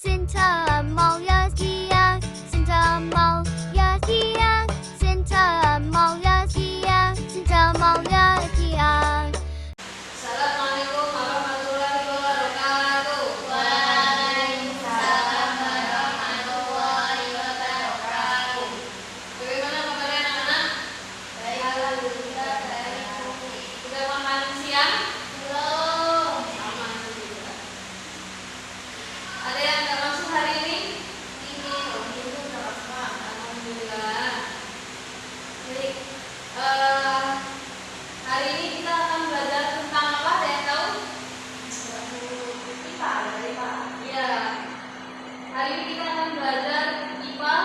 现在猫呀鸡呀，现在猫呀鸡呀，现在猫呀鸡呀，现在猫呀鸡呀。Assalamualaikum warahmatullahi wabarakatuh. Waalaikumsalam warahmatullahi wabarakatuh. Bagaimana kabarnya anak-anak? Baik, alhamdulillah baik. Sudah makan siang? Belum. Sama juga. Ada yang nggak masuk hari ini? Ini itu udah semua. Alhamdulillah. Baik. Hari ini kita akan belajar tentang apa? Ada yang tahu? IPA, dari IPA. Iya. Hari ini kita akan belajar IPA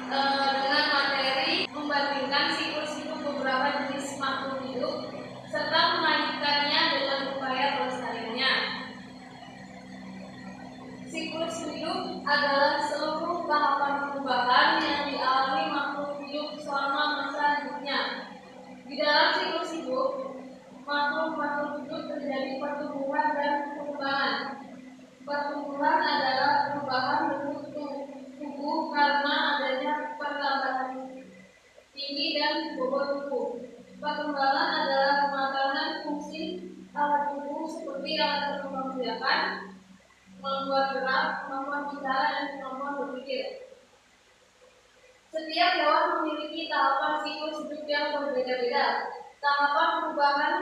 dengan materi membandingkan siklus hidup beberapa jenis makhluk hidup serta mengaitkannya dengan upaya pelestariannya. Siklus hidup adalah seluruh tahapan perubahan yang dialami makhluk hidup selama masa hidupnya. Di dalam siklus hidup, makhluk hidup terjadi pertumbuhan dan pengembangan. Pertumbuhan adalah perubahan bentuk tubuh karena adanya perlambatan tinggi dan bobot tubuh. Perkembangan adalah pematangan fungsi alat tubuh seperti alat perkembangbiakan, kemampuan gerak, kemampuan bicara, dan kemampuan berpikir. Setiap hewan memiliki tahapan siklus hidup yang berbeda-beda. Tahapan perubahan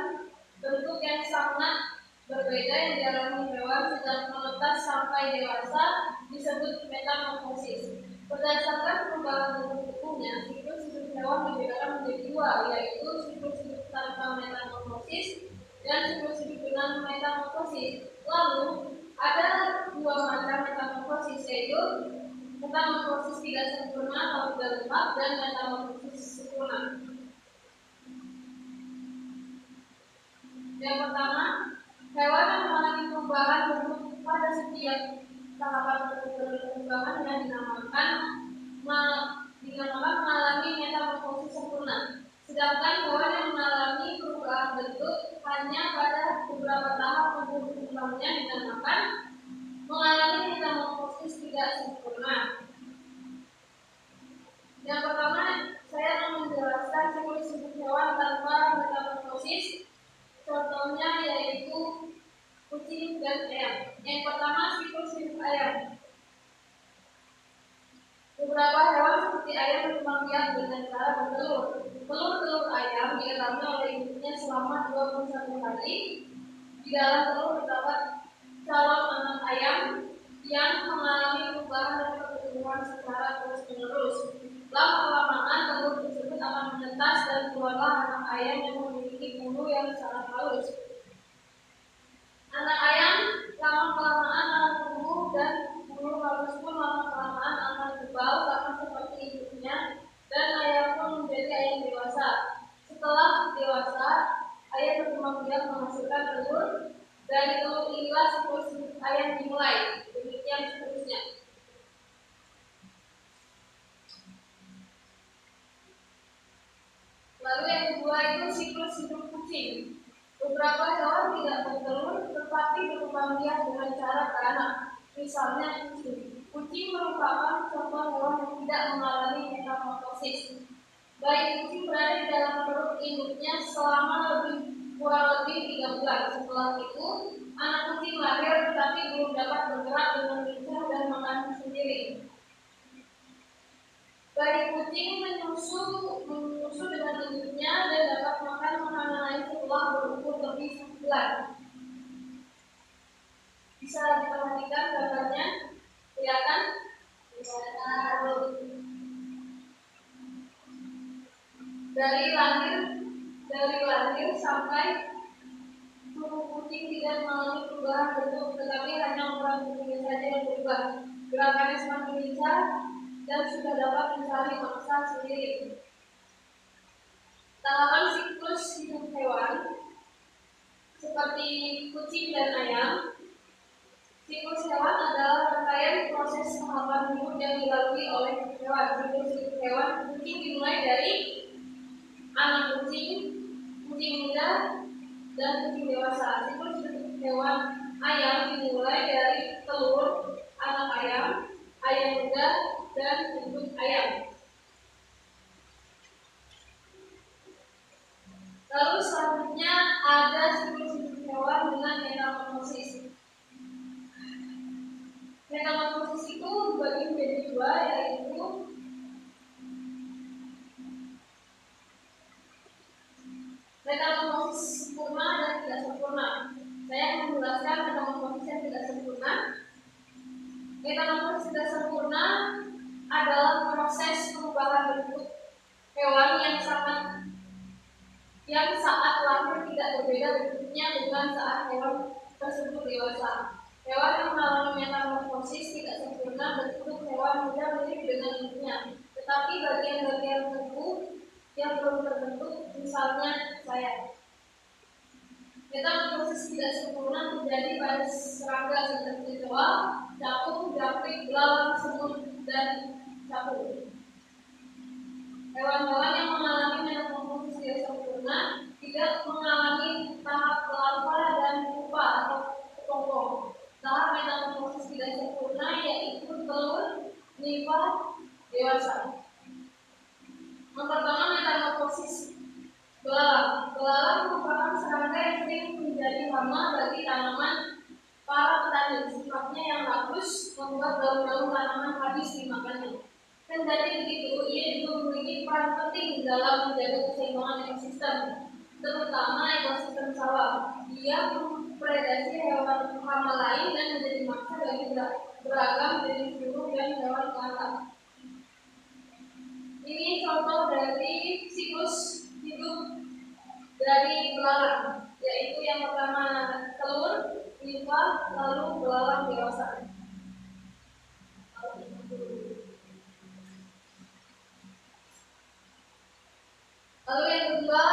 bentuk yang sangat berbeda yang dialami hewan sejak menetas sampai dewasa disebut metamorfosis. Berdasarkan perubahan bentuk tubuhnya, siklus hidup hewan dibedakan menjadi dua, yaitu siklus hidup tanpa metamorfosis dan siklus hidup dengan metamorfosis. Lalu ada dua macam metamorfosis, yaitu metamorfosis tidak sempurna atau tidak lengkap dan metamorfosis sempurna. Yang pertama, hewan yang mengalami perubahan bentuk pada setiap tahapan perkembangan yang dinamakan mengalami metamorfosis sempurna. Sedangkan hewan yang mengalami perubahan bentuk hanya pada beberapa tahap perkembangannya dinamakan mengalami metamorfosis tidak sempurna. Yang pertama, saya akan menjelaskan siklus hidup hewan tanpa metamorfosis. Contohnya yaitu kucing dan ayam. Yang pertama, siklus hidup ayam. Beberapa hewan seperti ayam berkembang biak dengan cara bertelur. Telur ayam dialami oleh induknya selama 21 hari. Di dalam telur terdapat calon anak ayam yang mengalami perubahan dan pertumbuhan secara terus-menerus. Lama-kelamaan telur tersebut akan menetas dan keluarlah anak ayam yang memiliki bulu yang sangat halus. Anak ayam lama-kelamaan akan tumbuh dan bulu halus pun lama-kelamaan akan tebal sama seperti induknya dan ayam pun menjadi ayam dewasa. Setelah dewasa, ayam berkembang biak menghasilkan telur. Dari telur inilah siklus hidup ayam dimulai. Demikian seterusnya. Lalu yang kedua itu siklus hidup kucing. Beberapa hewan tidak bertelur tetapi berkembang biak dengan cara beranak. Misalnya kucing. Kucing merupakan contoh hewan yang tidak mengalami metamorfosis. Bayi kucing berada di dalam perut induknya selama kurang lebih 3 bulan. Setelah itu, anak kucing lahir tetapi belum dapat bergerak dengan lincah dan makan sendiri. Bayi kucing menyusu dengan induknya dan dapat makan makanan lain setelah berumur lebih 1 bulan. Bisa diperhatikan gambarnya, kelihatan? Dari lahir sampai tubuh kucing tidak mengalami perubahan bentuk, tetapi hanya ukuran tubuhnya saja yang berubah. Gerakannya semakin lincah dan sudah dapat mencari mangsa sendiri. Tahapan siklus hidup hewan seperti kucing dan ayam. Siklus hewan adalah rangkaian proses tahapan hidup yang dilalui oleh hewan. Siklus hidup hewan kucing dimulai dari anak kucing, kucing muda, dan kucing dewasa. Siklus hidup hewan ayam dimulai dari telur anak ayam Metamorfosis itu dibagi menjadi dua, yaitu metamorfosis sempurna dan tidak sempurna. Saya akan menjelaskan metamorfosis yang tidak sempurna. Metamorfosis tidak sempurna adalah proses perubahan bentuk hewan yang saat lahir tidak berbeda bentuknya dengan saat hewan tersebut dewasa. Hewan yang mengalami metamorfosis tidak sempurna bentuk hewan muda mirip dengan induknya, tetapi bagian-bagian tubuh yang belum terbentuk, misalnya sayap. Metamorfosis tidak sempurna terjadi pada serangga seperti kecoa, capung, japrik, belalang, semut, dan capung. Hewan-hewan yang mengalami metamorfosis tidak sempurna tidak mengalami tahap larva dan pupa atau kepompong. Tahap metamorfosis tidak sempurna yaitu telur, nimfa, dewasa. Yang pertama, metamorfosis belalang. Belalang merupakan serangga yang sering menjadi hama bagi tanaman para petani. Sifatnya yang bagus membuat daun-daun tanaman habis dimakannya. Kendati begitu, ia juga memiliki peran penting dalam menjaga keseimbangan ekosistem, terutama ekosistem sawah. Ia mempredasi hewan hama lain dan menjadi mangsa bagi beragam jenis burung dan hewan langka. Ini contoh dari siklus hidup dari belalang, yaitu yang pertama telur, nimfa, lalu belalang dewasa. Lalu yang kedua,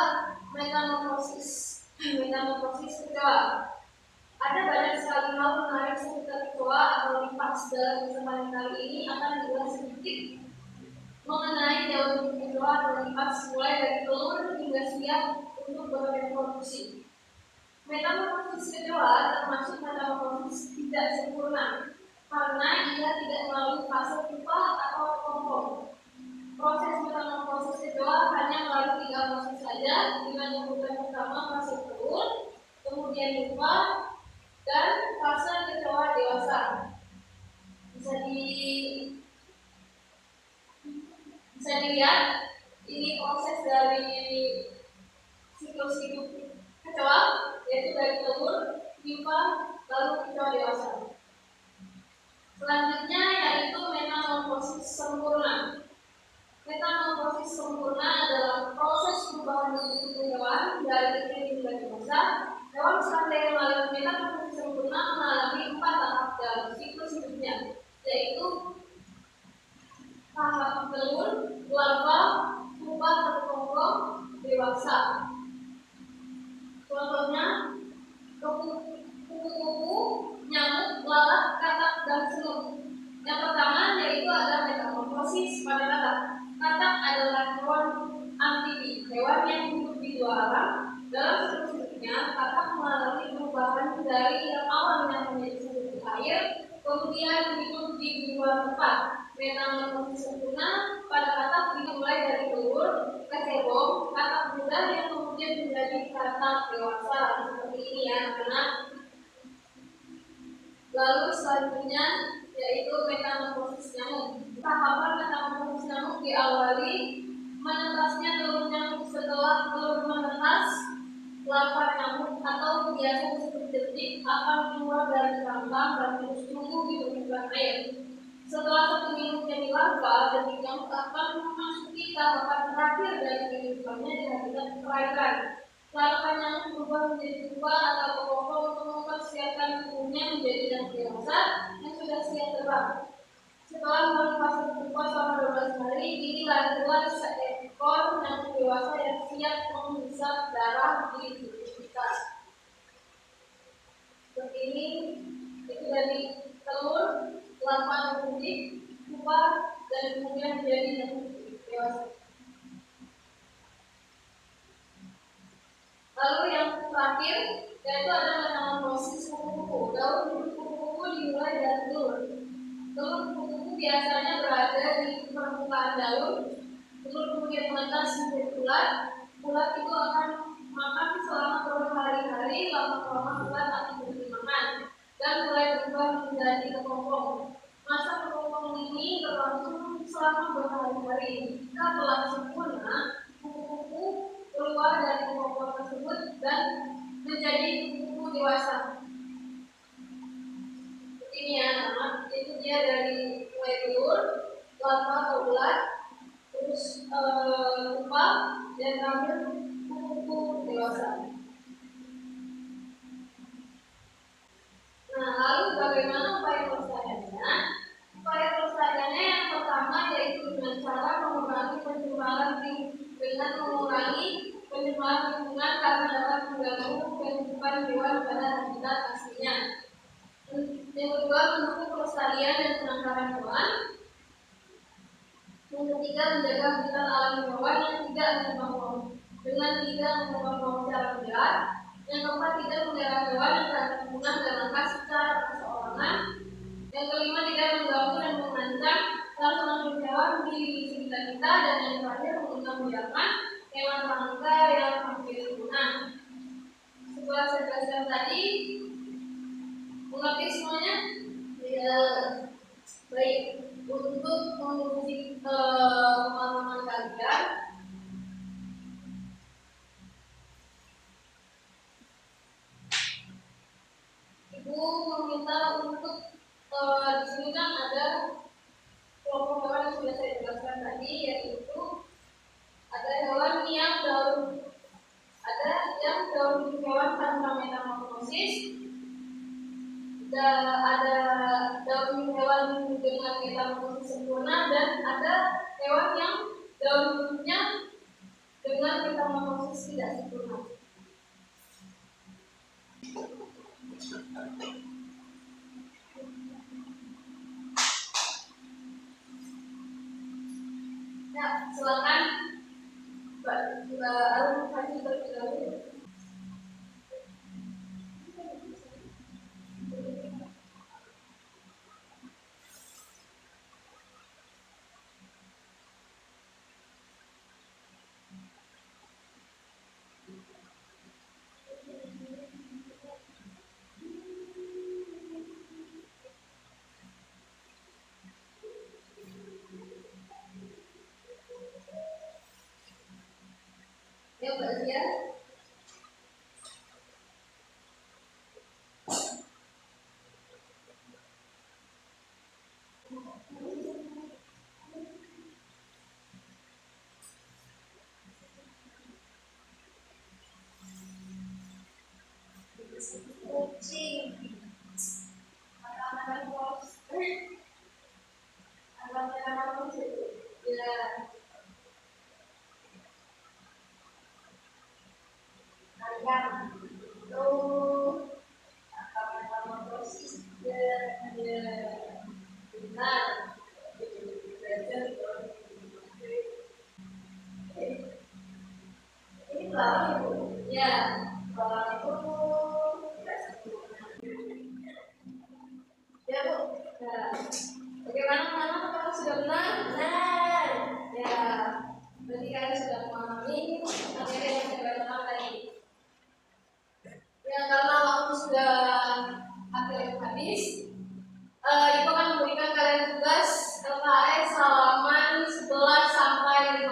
metamorfosis kecoa. Ada banyak sekali hal menarik seputar kecoa atau limpas dalam kesempatan kali ini akan dibahas sedikit mengenai daun kecoa atau limpas mulai dari telur hingga siap untuk bereproduksi. Metamorfosis kecoa termasuk metamorfosis tidak sempurna karena ia tidak melalui fase pupa atau kepompong. Proses metamorfosis kecoa hanya melalui 3 proses saja, dengan urutan pertama fase telur, kemudian nimfa, dan fase kecoa dewasa. Bisa dilihat ini proses dari siklus hidup kecoa, yaitu dari telur, nimfa, lalu kecoa dewasa. Selanjutnya yaitu metamorfosis sempurna. Metamorfosis sempurna adalah proses perubahan bentuk hewan dari kecil hingga dewasa. Hewan serangga yang mengalami metamorfosis sempurna mengalami 4 tahap dalam siklus hidupnya, yaitu tahap telur, larva, pupa terkongkong, dewasa. Contohnya kupu-kupu, nyamuk, lalat, katak, dan semut. Yang pertama yaitu ada metamorfosis pada katak. Katak adalah hewan amfibi, hewan yang hidup di 2 alam. Dalam siklus hidupnya, katak mengalami perubahan dari yang awalnya menjadi seperti air, kemudian hidup di 2 tempat. Metamorfosis sempurna pada katak dimulai dari telur ke cebong, katak muda yang kemudian menjadi katak dewasa seperti ini ya anak-anak. Lalu selanjutnya yaitu metamorfosis nyamuk. Tahapan metamorfosis nyamuk diawali menetasnya telur nyamuk. Setelah telur menetas, larva nyamuk atau biasa disebut jentik akan keluar dari kerangkang dan terus tumbuh di permukaan air. Setelah 1 minggu jadi larva, jentik nyamuk akan memasuki tahapan terakhir dari kehidupannya di habitat perairan. Larva nyamuk berubah menjadi pupa atau kepompong untuk mempersiapkan tubuhnya menjadi nyamuk dewasa yang sudah siap terbang. Setelah melalui fase pupa selama 12 hari, ini lahirlah seekor nyamuk dewasa yang siap menghisap darah di tubuh kita. Seperti ini, itu dari telur, larva nyamuk pupa, dan kemudian menjadi nyamuk dewasa. Lalu yang terakhir yaitu ada metamorfosis kupu-kupu. Daun kupu-kupu dimulai dari telur. Telur kupu-kupu biasanya berada di permukaan daun. Telur kemudian menetas menjadi ulat. Ulat itu akan makan selama berhari-hari, lama-lama ulat akan berhenti makan dan mulai berubah menjadi kepompong. ini berlangsung selama berhari-hari. Jika telah sempurna, kupu-kupu keluar dari pokok tersebut dan menjadi kupu-kupu dewasa. Ini ya, nama itu dia dari mulai telur, larva atau ular, terus pupa, dan terakhir kupu-kupu dewasa. Nah, lalu bagaimana upaya pelestariannya? Upaya pelestariannya yang pertama yaitu dengan cara mengurangi pencemaran lingkungan karena dapat mengganggu kehidupan hewan pada habitat aslinya. Yang kedua, mendukung pelestarian dan penangkaran hewan. Yang ketiga, menjaga habitat alami hewan yang tidak membuang secara berat. Yang keempat, tidak memelihara hewan yang terancam punah dan langka secara perseorangan. Yang kelima, tidak mengganggu dan mengancam kelangsungan hidup hewan di sekitar kita. Dan yang terakhir, membiarkan hewan langka yang hampir punah. Setelah saya jelaskan tadi, mengerti semuanya? Ya, baik. Untuk menguji pemahaman kalian, Ibu meminta untuk di sini kan ada kelompok hewan yang sudah saya jelaskan tadi, yaitu ada hewan yang daun hidup hewan tanpa metamorfosis, ada daun hidup hewan dengan metamorfosis sempurna, dan ada hewan yang daun hidupnya dengan metamorfosis tidak sempurna. Ya, silakan Mbak Arun kasih terlebih dahulu. Ya, Mbak Zia. Kucing. Anak-anak bos. Anak-anak bos itu. Ya. Ayam. Tuh. Anak-anak bos ya. Benar. Ini bawang Ibu. Ya. Bawang itu tidak sempurna. Ya Bu. Nah, bagaimana teman-teman? Apakah sudah benar? Benar. Ya. Berarti kalian sudah memahami materi yang saya bacakan tadi. Ya, karena waktu sudah hampir habis, Ibu akan memberikan kalian tugas LKS halaman 11 sampai 15.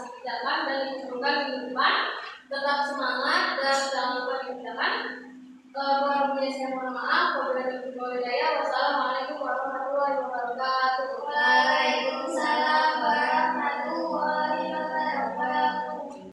Dikerjakan dan ditunjukkan minggu depan. Tetap semangat dan jangan lupa dikerjakan. Kurang lebihnya saya mohon maaf. Wabillahi taufiq wal hidayah. Wassalamualaikum.